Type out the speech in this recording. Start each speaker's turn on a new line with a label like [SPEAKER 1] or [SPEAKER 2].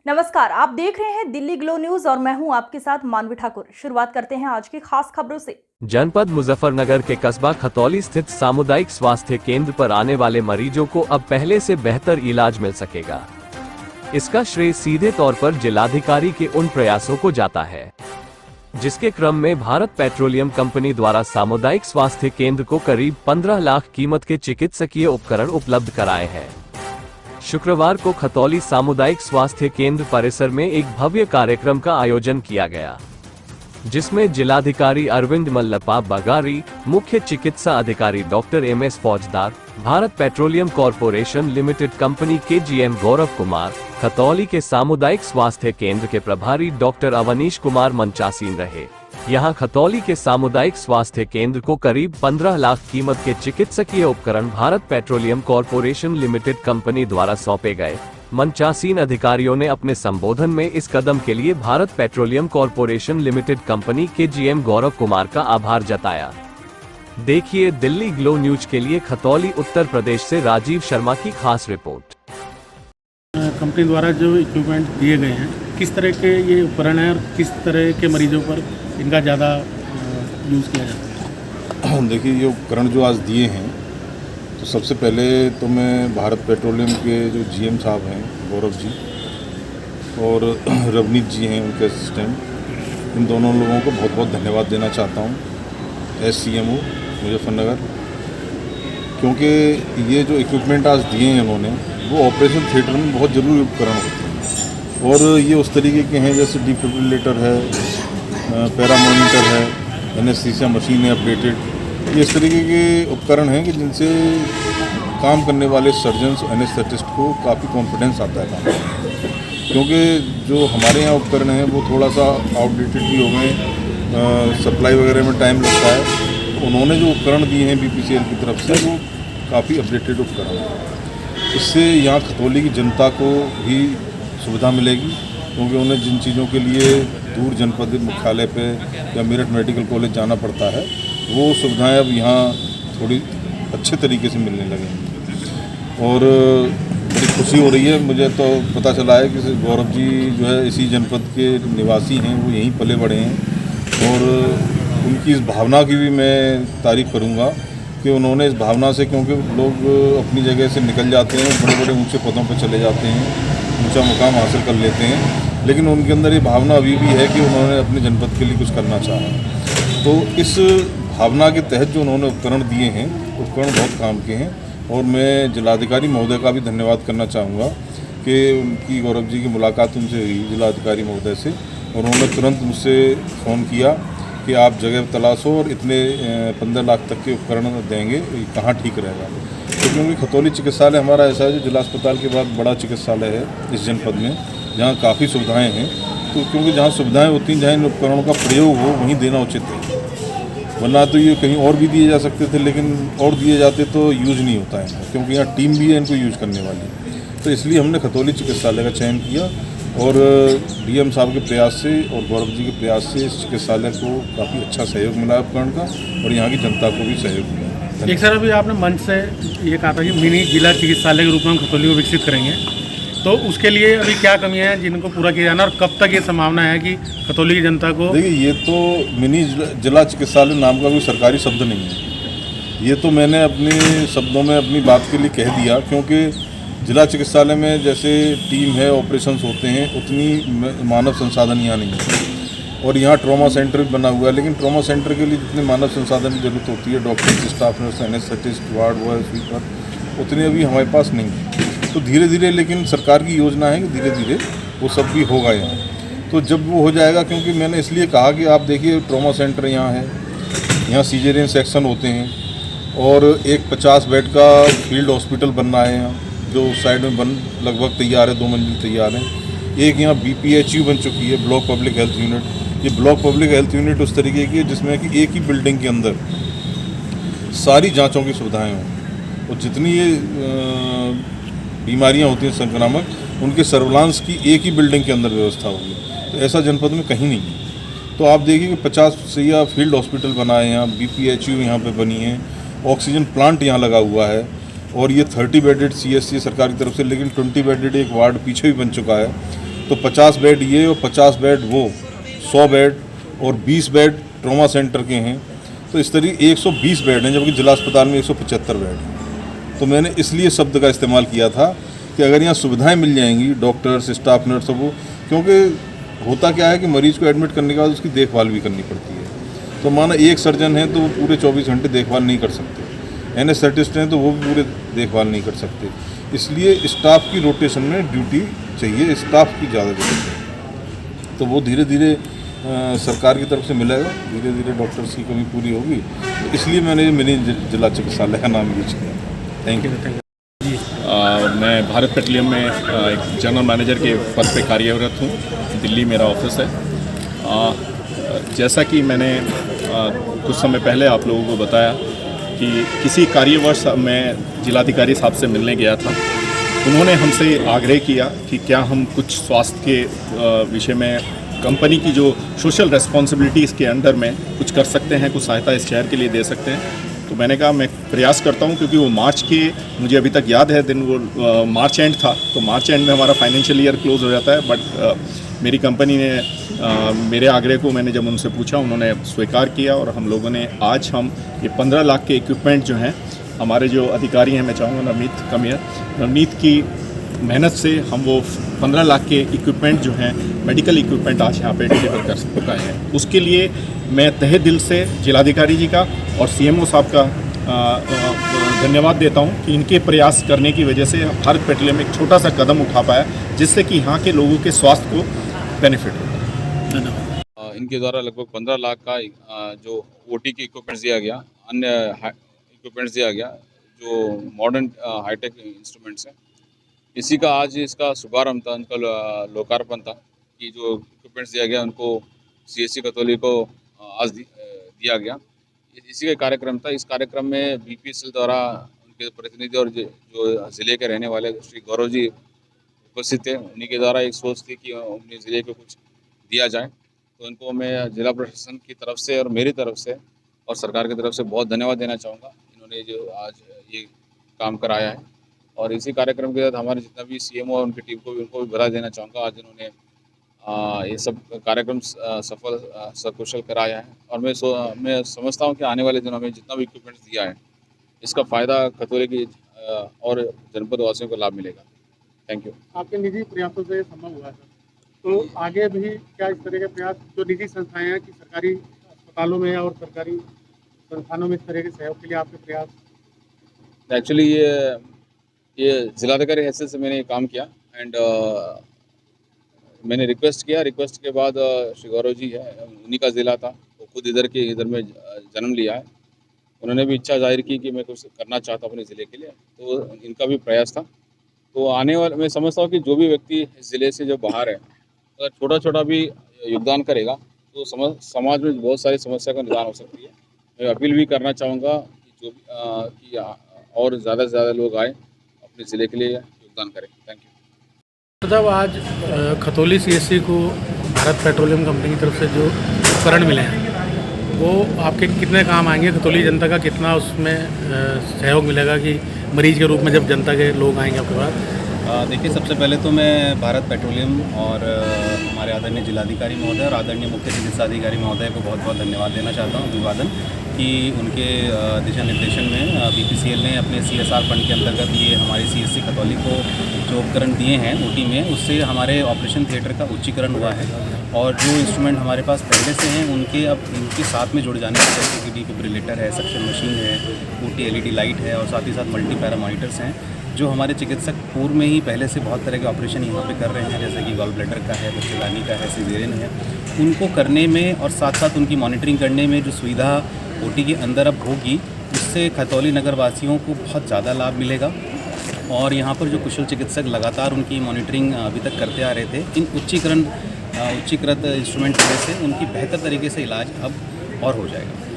[SPEAKER 1] नमस्कार, आप देख रहे हैं दिल्ली ग्लो न्यूज और मैं हूं आपके साथ मानवी ठाकुर। शुरुआत करते हैं आज की खास खबरों से।
[SPEAKER 2] जनपद मुजफ्फरनगर के कस्बा खतौली स्थित सामुदायिक स्वास्थ्य केंद्र पर आने वाले मरीजों को अब पहले से बेहतर इलाज मिल सकेगा। इसका श्रेय सीधे तौर पर जिलाधिकारी के उन प्रयासों को जाता है, जिसके क्रम में भारत पेट्रोलियम कंपनी द्वारा सामुदायिक स्वास्थ्य केंद्र को करीब 15 लाख कीमत के चिकित्सकीय उपकरण उपलब्ध कराए हैं। शुक्रवार को खतौली सामुदायिक स्वास्थ्य केंद्र परिसर में एक भव्य कार्यक्रम का आयोजन किया गया, जिसमें जिलाधिकारी अरविंद मल्लप्पा बगारी, मुख्य चिकित्सा अधिकारी डॉक्टर MS फौजदार, Bharat petroleum corporation limited company के GM गौरव कुमार, खतौली के सामुदायिक स्वास्थ्य केंद्र के प्रभारी डॉक्टर अवनीश कुमार मंचासीन रहे। यहां खतौली के सामुदायिक स्वास्थ्य केंद्र को करीब 15 लाख कीमत के चिकित्सकीय उपकरण Bharat petroleum corporation limited company द्वारा सौंपे गए। मंचासीन अधिकारियों ने अपने संबोधन में इस कदम के लिए Bharat petroleum corporation limited company के GM गौरव कुमार का आभार जताया। देखिए दिल्ली ग्लो न्यूज के लिए खतौली उत्तर प्रदेश से राजीव शर्मा की खास रिपोर्ट।
[SPEAKER 3] कंपनी द्वारा जो इक्विपमेंट दिए गए हैं, किस तरह के ये उपकरण हैं और किस तरह के मरीजों पर इनका ज़्यादा यूज़ किया जाता है?
[SPEAKER 4] देखिए, ये उपकरण जो आज दिए हैं, तो सबसे पहले तो मैं भारत पेट्रोलियम के जो GM साहब हैं गौरव जी और रवनीत जी हैं उनके असिस्टेंट, इन दोनों लोगों को बहुत बहुत धन्यवाद देना चाहता हूँ SCMO मुजफ्फरनगर, क्योंकि ये जो इक्विपमेंट आज दिए हैं उन्होंने, वो ऑपरेशन थिएटर में बहुत ज़रूरी उपकरण होते हैं और ये उस तरीके के हैं जैसे डिफिब्रिलेटर है, पैरा मॉनिटर है, एनेस्थीसिया मशीन है अपडेटेड। ये इस तरीके के उपकरण हैं कि जिनसे काम करने वाले सर्जन्स एनेस्थेटिस्ट को काफ़ी कॉन्फिडेंस आता है काम करने, क्योंकि जो हमारे यहाँ उपकरण हैं वो थोड़ा सा आउटडेटेड भी हो गए, सप्लाई वगैरह में टाइम लगता है। तो उन्होंने जो उपकरण दिए हैं BPCL की तरफ से, वो काफ़ी अपडेटेड उपकरण हैं। इससे यहाँ खतौली की जनता को भी सुविधा मिलेगी, क्योंकि उन्हें जिन चीज़ों के लिए दूर जनपद मुख्यालय पे या मेरठ मेडिकल कॉलेज जाना पड़ता है, वो सुविधाएं अब यहाँ थोड़ी अच्छे तरीके से मिलने लगेंगी और बड़ी खुशी हो रही है। मुझे तो पता चला है कि गौरव जी जो है इसी जनपद के निवासी हैं, वो यहीं पले बड़े हैं और उनकी इस भावना की भी मैं तारीफ़ करूँगा कि उन्होंने इस भावना से, क्योंकि लोग अपनी जगह से निकल जाते हैं, बड़े बड़े ऊंचे पदों पर चले जाते हैं, ऊंचा मुकाम हासिल कर लेते हैं, लेकिन उनके अंदर ये भावना अभी भी है कि उन्होंने अपने जनपद के लिए कुछ करना चाहा। तो इस भावना के तहत जो उन्होंने उपकरण दिए हैं, उपकरण बहुत काम के हैं और मैं जिलाधिकारी महोदय का भी धन्यवाद करना चाहूँगा कि उनकी गौरव जी की मुलाकात उनसे हुई जिलाधिकारी महोदय से, और उन्होंने तुरंत मुझसे फ़ोन किया कि आप जगह तलाशो और इतने 15 लाख तक के उपकरण देंगे, कहाँ ठीक रहेगा। तो क्योंकि खतौली चिकित्सालय हमारा ऐसा है जो जिला अस्पताल के बाद बड़ा चिकित्सालय है इस जनपद में, जहाँ काफ़ी सुविधाएं हैं। तो क्योंकि जहाँ सुविधाएं होती हैं, जहाँ इन उपकरणों का प्रयोग हो, वहीं देना उचित है, वरना तो ये कहीं और भी दिए जा सकते थे, लेकिन और दिए जाते तो यूज़ नहीं होता है, क्योंकि यहाँ टीम भी है इनको यूज़ करने वाली। तो इसलिए हमने खतौली चिकित्सालय का चयन किया और DM साहब के प्रयास से और गौरव जी के प्रयास से इस चिकित्सालय को काफ़ी अच्छा सहयोग मिला उपकरण का और यहाँ की जनता को भी सहयोग मिला।
[SPEAKER 3] एक सर, अभी आपने मंच से ये कहा था कि मिनी जिला चिकित्सालय के रूप में हम खतौली को विकसित करेंगे, तो उसके लिए अभी क्या कमियां हैं जिनको पूरा किया जाना और कब तक ये संभावना है कि खतौली की जनता को?
[SPEAKER 4] देखिए, ये तो मिनी जिला चिकित्सालय नाम का कोई सरकारी शब्द नहीं है। ये तो मैंने अपने शब्दों में अपनी बात के लिए कह दिया, क्योंकि जिला चिकित्सालय में जैसे टीम है, ऑपरेशंस होते हैं, उतनी मानव संसाधन यहाँ नहीं है। और यहाँ ट्रॉमा सेंटर भी बना हुआ है, लेकिन ट्रॉमा सेंटर के लिए जितने मानव संसाधन की जरूरत होती है, doctor, staff nurse, anaesthetist, ward boy, sweeper, उतने अभी हमारे पास नहीं है। तो धीरे धीरे, लेकिन सरकार की योजना है कि धीरे धीरे वो सब भी होगा यहाँ। तो जब वो हो जाएगा, क्योंकि मैंने इसलिए कहा कि आप देखिए ट्रॉमा सेंटर यहाँ है, यहाँ सीजेरियन सेक्शन होते हैं और एक 50 बेड का फील्ड हॉस्पिटल बनना है यहाँ, जो साइड में बन लगभग तैयार है, 2 मंजिल तैयार है। एक यहाँ BPHU बन चुकी है, ब्लॉक पब्लिक हेल्थ यूनिट। ये ब्लॉक पब्लिक हेल्थ यूनिट उस तरीके की है जिसमें कि एक ही बिल्डिंग के अंदर सारी जांचों की सुविधाएं हों और जितनी ये बीमारियां होती हैं संक्रामक, उनके सर्विलांस की एक ही बिल्डिंग के अंदर व्यवस्था होगी। तो ऐसा जनपद में कहीं नहीं है। तो आप देखिए कि 50 सैया फील्ड हॉस्पिटल बना है यहाँ, BPHU यहाँ पे बनी है, ऑक्सीजन प्लांट यहाँ लगा हुआ है और ये 30 बेडेड CSC सरकार की तरफ से, लेकिन 20 बेडेड एक वार्ड पीछे भी बन चुका है। तो 50 बेड ये और 50 बेड वो, 100 बेड और 20 बेड ट्रॉमा सेंटर के हैं। तो इस तरीके 120 बेड हैं, जबकि जिला अस्पताल में 175 बेड हैं। तो मैंने इसलिए शब्द का इस्तेमाल किया था कि अगर यहाँ सुविधाएं मिल जाएंगी, डॉक्टर्स, स्टाफ नर्स सबको, क्योंकि होता क्या है कि मरीज को एडमिट करने के बाद उसकी देखभाल भी करनी पड़ती है। तो माना एक सर्जन है तो वो पूरे 24 घंटे देखभाल नहीं कर सकते, एनेस्थेटिस्ट हैं तो वो भी पूरे देखभाल नहीं कर सकते। इसलिए स्टाफ की रोटेशन में ड्यूटी चाहिए, स्टाफ की ज़्यादा जरूरत है। तो वो धीरे धीरे सरकार की तरफ से मिलेगा, धीरे धीरे डॉक्टर्स की कमी पूरी होगी। तो इसलिए मैंने मिनी जिला चिकित्सालय का नाम यूज किया। Thank you.
[SPEAKER 5] मैं भारत पेट्रोलियम में एक जनरल मैनेजर के पद पे कार्यरत हूँ। दिल्ली मेरा ऑफिस है। जैसा कि मैंने कुछ समय पहले आप लोगों को बताया कि किसी कार्यवर्ष में जिलाधिकारी साहब से मिलने गया था। उन्होंने हमसे आग्रह किया कि क्या हम कुछ स्वास्थ्य के विषय में कंपनी की जो सोशल रिस्पॉन्सिबिलिटीज़ के अंडर में कुछ कर सकते हैं, कुछ सहायता इस शहर के लिए दे सकते हैं। तो मैंने कहा मैं प्रयास करता हूं, क्योंकि वो मार्च के, मुझे अभी तक याद है दिन, वो मार्च एंड था। तो मार्च एंड में हमारा फाइनेंशियल ईयर क्लोज हो जाता है। बट मेरी कंपनी ने मेरे आग्रह को मैंने जब उनसे पूछा, उन्होंने स्वीकार किया और हम लोगों ने आज हम ये 15 लाख के इक्विपमेंट जो हैं, हमारे जो अधिकारी हैं, मैं चाहूँगा नवनीत कमियर, नवनीत की मेहनत से हम वो 15 लाख के इक्विपमेंट जो हैं, मेडिकल इक्विपमेंट आज यहाँ पे डिलीवर कर पाए हैं। उसके लिए मैं तहे दिल से जिलाधिकारी जी का और सीएमओ साहब का धन्यवाद देता हूँ कि इनके प्रयास करने की वजह से भारत पेट्रोलियम में एक छोटा सा कदम उठा पाया, जिससे कि यहाँ के लोगों के स्वास्थ्य को बेनिफिट होगा। धन्यवाद।
[SPEAKER 6] इनके द्वारा लगभग 15 लाख का जो ओटी के इक्विपमेंट्स दिया गया, अन्य इक्विपमेंट्स दिया गया, जो मॉडर्न हाईटेक इंस्ट्रूमेंट्स हैं। इसी का आज इसका शुभारंभ था, उनका लोकार्पण था कि जो इक्विपमेंट्स दिया गया उनको सीएससी खतौली को आज दिया गया। इसी का कार्यक्रम था। इस कार्यक्रम में बीपीएसएल द्वारा उनके प्रतिनिधि और जो ज़िले के रहने वाले श्री गौरव जी उपस्थित थे। उन्हीं के द्वारा एक सोच थी कि अपने ज़िले को कुछ दिया जाए। तो उनको मैं जिला प्रशासन की तरफ से और मेरी तरफ से और सरकार की तरफ से बहुत धन्यवाद देना चाहूँगा। इन्होंने जो आज ये काम कराया है, और इसी कार्यक्रम के तहत हमारे जितना भी सीएमओ और उनकी टीम को भी, उनको भी बधाई देना चाहूँगा। आज इन्होंने ये सब कार्यक्रम सफल सकुशल कराया है, और मैं समझता हूँ कि आने वाले दिनों में जितना भी इक्विपमेंट्स दिया है, इसका फ़ायदा खतौली की और जनपद वासियों को लाभ मिलेगा। Thank you.
[SPEAKER 3] आपके निजी प्रयासों से संभव हुआ है, तो आगे भी क्या इस तरह के प्रयास जो निजी संस्थाएं हैं कि सरकारी अस्पतालों में और सरकारी संस्थानों में इस तरह के सहयोग के लिए आपके प्रयास?
[SPEAKER 6] एक्चुअली ये जिलाधिकारी हैसियत से मैंने ये काम किया, एंड मैंने रिक्वेस्ट किया। रिक्वेस्ट के बाद श्री गौरव जी है, उन्हीं का ज़िला था, वो खुद इधर में जन्म लिया है। उन्होंने भी इच्छा जाहिर की कि मैं कुछ करना चाहता हूँ अपने ज़िले के लिए, तो इनका भी प्रयास था। तो आने वाले, मैं समझता हूँ कि जो भी व्यक्ति इस ज़िले से जो बाहर है, अगर छोटा छोटा भी योगदान करेगा तो समाज में बहुत सारी समस्या का निदान हो सकती है। मैं अपील भी करना चाहूँगा कि जो भी और ज़्यादा से ज़्यादा लोग आए, अपने ज़िले के लिए योगदान करें। Thank you.
[SPEAKER 3] साहब, आज खतौली सीएससी को भारत पेट्रोलियम कंपनी की तरफ से जो उपकरण मिले हैं, वो आपके कितने काम आएंगे? खतौली जनता का कितना उसमें सहयोग मिलेगा कि मरीज के रूप में जब जनता के लोग आएंगे आपके पास?
[SPEAKER 7] देखिए, सबसे पहले तो मैं भारत पेट्रोलियम और हमारे आदरणीय जिलाधिकारी महोदय और आदरणीय मुख्य चिकित्साधिकारी महोदय को बहुत बहुत धन्यवाद देना चाहता हूँ, अभिवादन, कि उनके दिशा निर्देशन में बीपीसीएल ने अपने CSR फंड के अंतर्गत ये हमारी CSC खतौली को जो उपकरण दिए हैं ओटी में, उससे हमारे ऑपरेशन थिएटर का उच्चीकरण हुआ है। और जो इंस्ट्रूमेंट हमारे पास पहले से हैं उनके अब इनके साथ में जुड़ जाने से, जैसे कि डिफिब्रिलेटर है, सक्शन मशीन है, OT LED लाइट है, और साथ ही साथ मल्टीपैरा मॉनिटर्स हैं, जो हमारे चिकित्सक पूर्व में ही पहले से बहुत तरह के ऑपरेशन यहाँ पे कर रहे हैं, जैसे कि गॉल ब्लैडर का है, बच्चेदानी का है, सिजेरियन है, उनको करने में और साथ साथ उनकी मॉनिटरिंग करने में जो सुविधा ओटी के अंदर अब होगी, उससे खतौली नगर वासियों को बहुत ज़्यादा लाभ मिलेगा। और यहाँ पर जो कुशल चिकित्सक लगातार उनकी मॉनिटरिंग अभी तक करते आ रहे थे, इन उच्चीकृत इंस्ट्रूमेंट की वजह से उनकी बेहतर तरीके से इलाज अब और हो जाएगा।